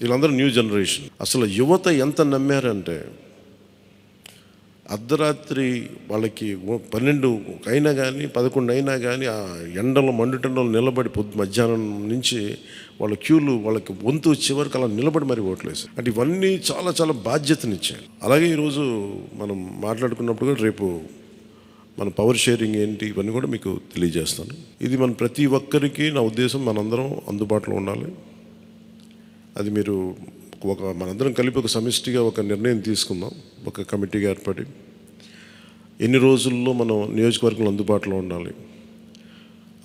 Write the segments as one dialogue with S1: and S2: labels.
S1: వీళ్ళందరూ new generation. అసలు యువత ఎంత నమ్మారంటే అర్ధరాత్రి వాళ్ళకి 12 అయినా కానీ 11 అయినా కానీ ఆ ఎండలో మండుటెండలో నిలబడి మధ్యాహ్నం నుంచి వాళ్ళ క్యూలు వాళ్ళకి వంతు వచ్చే వరకు అలా నిలబడి మరి ఓట్లు వేశారు. అంటే ఇవన్నీ చాలా చాలా బాధ్యతనిచ్చాయి. అలాగే ఈరోజు మనం మాట్లాడుకున్నప్పుడు కూడా రేపు మన పవర్ షేరింగ్ ఏంటి ఇవన్నీ కూడా మీకు తెలియజేస్తాను. ఇది మన ప్రతి ఒక్కరికి నా ఉద్దేశం మనందరం అందుబాటులో ఉండాలి. అది మీరు మనందరం కలిపి ఒక సమిష్టిగా ఒక నిర్ణయం తీసుకుందాం, ఒక కమిటీగా ఏర్పడి ఎన్ని రోజుల్లో మనం నియోజకవర్గంలో అందుబాటులో ఉండాలి.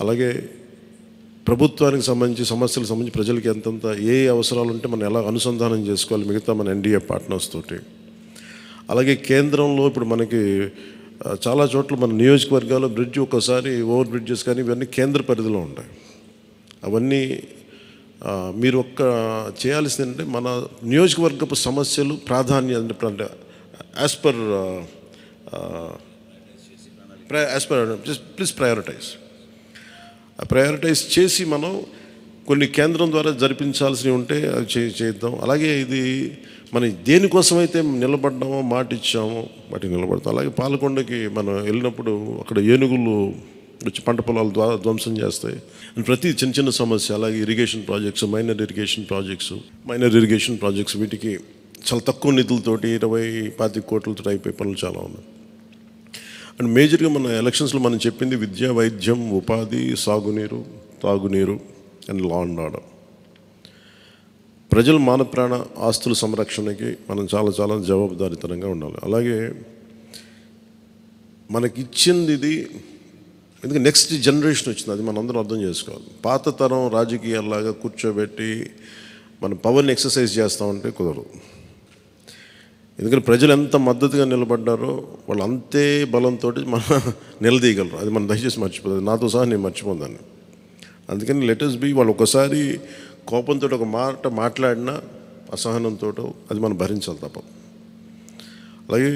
S1: అలాగే ప్రభుత్వానికి సంబంధించి సమస్యలకు సంబంధించి ప్రజలకి ఎంతంత ఏ అవసరాలు ఉంటే మనం ఎలా అనుసంధానం చేసుకోవాలి మిగతా మన ఎన్డీఏ పార్ట్నర్స్ తోటి. అలాగే కేంద్రంలో ఇప్పుడు మనకి చాలా చోట్ల మన నియోజకవర్గాల్లో బ్రిడ్జ్ ఒక్కసారి ఓవర్ బ్రిడ్జెస్ కానీ ఇవన్నీ కేంద్ర పరిధిలో ఉంటాయి. అవన్నీ మీరు చేయాల్సింది ఏంటంటే మన నియోజకవర్గపు సమస్యలు ప్రాధాన్యత అంటే యాజ్ పర్ ప్లీజ్ ప్రయారిటైజ్ చేసి మనం కొన్ని కేంద్రం ద్వారా జరిపించాల్సినవి ఉంటే అవి చేద్దాం. అలాగే ఇది మనం దేనికోసమైతే నిలబడ్డామో మాట ఇచ్చామో వాటికి నిలబడతాం. అలాగే పాలకొండకి మనం వెళ్ళినప్పుడు అక్కడ ఏనుగులు వచ్చి పంట పొలాలు ధ్వంసం చేస్తాయి. ప్రతి చిన్న చిన్న సమస్య. అలాగే irrigation projects, minor irrigation projects వీటికి చాలా తక్కువ నిధులతోటి 20-25 కోట్లతో అయిపోయే పనులు చాలా ఉన్నాయి. అండ్ మేజర్గా మన ఎలక్షన్స్లో మనం చెప్పింది విద్య, వైద్యం, ఉపాధి, సాగునీరు, తాగునీరు అండ్ లా అండ్ ఆర్డర్. ప్రజల మాన ప్రాణ ఆస్తుల సంరక్షణకి మనం చాలా చాలా జవాబుదారీతనంగా ఉండాలి. అలాగే మనకిచ్చింది ఇది ఎందుకంటే నెక్స్ట్ జనరేషన్ వచ్చింది, అది మనం అందరం అర్థం చేసుకోవాలి. పాత తరం రాజకీయాల్లాగా కూర్చోబెట్టి మనం పవర్ని ఎక్సర్సైజ్ చేస్తామంటే కుదరదు. ఎందుకంటే ప్రజలు ఎంత మద్దతుగా నిలబడ్డారో వాళ్ళు అంతే బలంతో మనం నిలదీయగలరు. అది మనం దయచేసి మర్చిపోతుంది. నాతో సహా నేను మర్చిపోదాన్ని. అందుకని లెటర్స్ బి వాళ్ళు ఒకసారి కోపంతో ఒక మాట మాట్లాడినా అసహనంతో అది మనం భరించాలి తప్పదు. అలాగే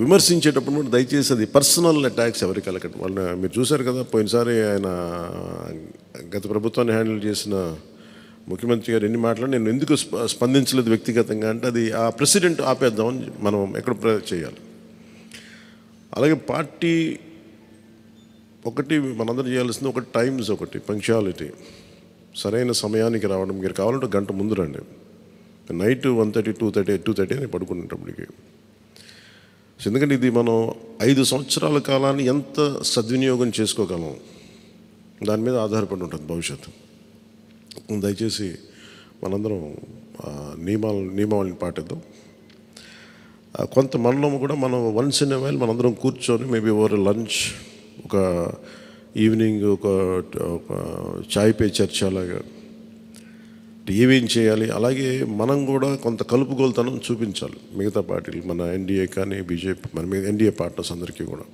S1: విమర్శించేటప్పుడు కూడా దయచేసి అది పర్సనల్ అటాక్స్ ఎవరికి కలగండి. వాళ్ళని మీరు చూశారు కదా, పోయినసారి ఆయన గత ప్రభుత్వాన్ని హ్యాండిల్ చేసిన ముఖ్యమంత్రి గారు ఎన్ని మాట్లాడి నేను ఎందుకు స్పందించలేదు వ్యక్తిగతంగా అంటే అది ఆ ప్రెసిడెంట్ ఆపేద్దామని మనం ఎక్కడ చేయాలి. అలాగే పార్టీ ఒకటి మనందరూ చేయాల్సింది ఒకటి టైమ్స్, ఒకటి పంక్చువాలిటీ, సరైన సమయానికి రావడం. మీరు కావాలంటే గంట ముందు రండి. నైట్ 1:30, 2:30 అని పడుకునేటప్పటికి. ఎందుకంటే ఇది మనం 5 సంవత్సరాల కాలాన్ని ఎంత సద్వినియోగం చేసుకోగలం దాని మీద ఆధారపడి ఉంటుంది భవిష్యత్తు. దయచేసి మనందరం నియమావళిని పాటిద్దాం. కొంత మనలో కూడా మనం వన్స్ ఇన్ ఎ వైల్ మనందరం కూర్చొని మేబీ ఓవర్ లంచ్, ఒక ఈవినింగ్ ఒక చాయ్ పే చర్చ లాగా ఏమేం చేయాలి. అలాగే మనం కూడా కొంత కలుపుగోలుతనం చూపించాలి మిగతా పార్టీలు, మన ఎన్డీఏ కానీ బీజేపీ, మన ఎన్డీఏ పార్ట్నర్స్ అందరికీ కూడా.